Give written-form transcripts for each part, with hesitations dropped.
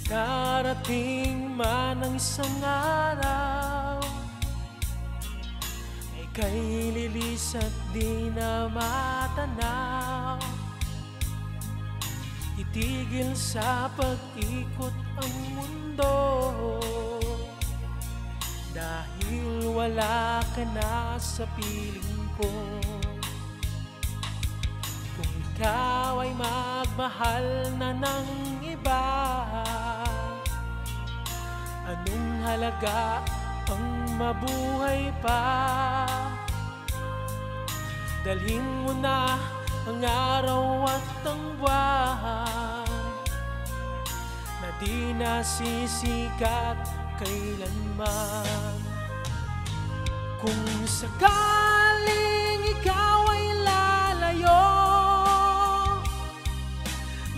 Darating man ang isang araw, ika'y lilis at di na matanaw. Titigil sa pag-ikot ang mundo, dahil wala ka na sa piling ko. Kung ikaw ay magmahal na ng iba, anong halaga ang mabuhay pa? Dalhin mo na ang araw at ang buwan na di nasisikat kailanman. Kung sakaling ikaw ay lalayo,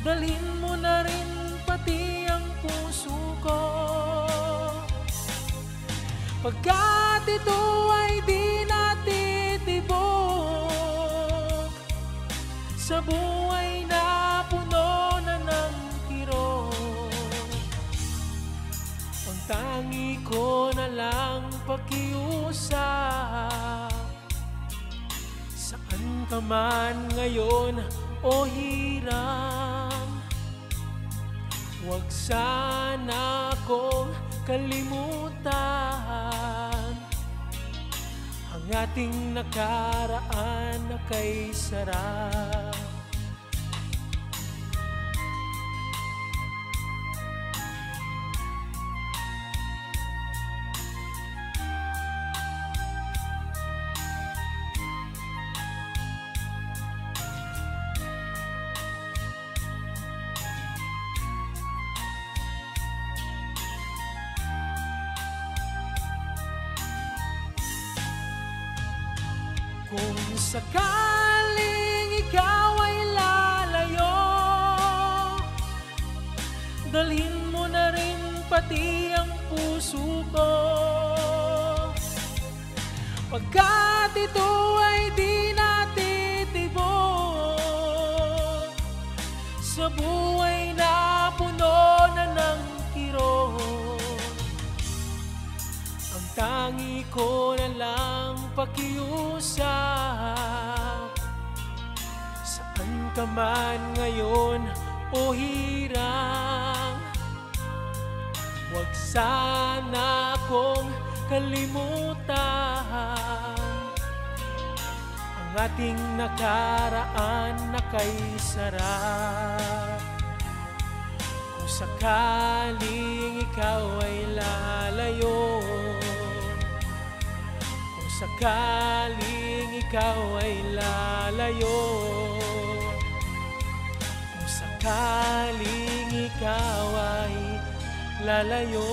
dalhin mo na rin pati ang puso ko, pagkat ito ay di natitibok sa buhay na puno na ng kirot. Ang tangi ko na lang pakiusap, saan ka man ngayon o hirang, huwag sana akong kalimutan ang ating nakaraan na kay sarap. Kung sakaling ikaw ay lalayo, dalhin mo na rin pati ang puso ko, pagkat ito ay di natitibok sa buhay na puno na ng kirot. Ang tangi ko na lang pakiusap, saan ka man ngayon o hirang, huwag sana akong kalimutan ang ating nakaraan na kay sarap. Kung sakaling ikaw ay lalayo, sakaling ikaw ay lalayo, kung sakaling ikaw ay lalayo.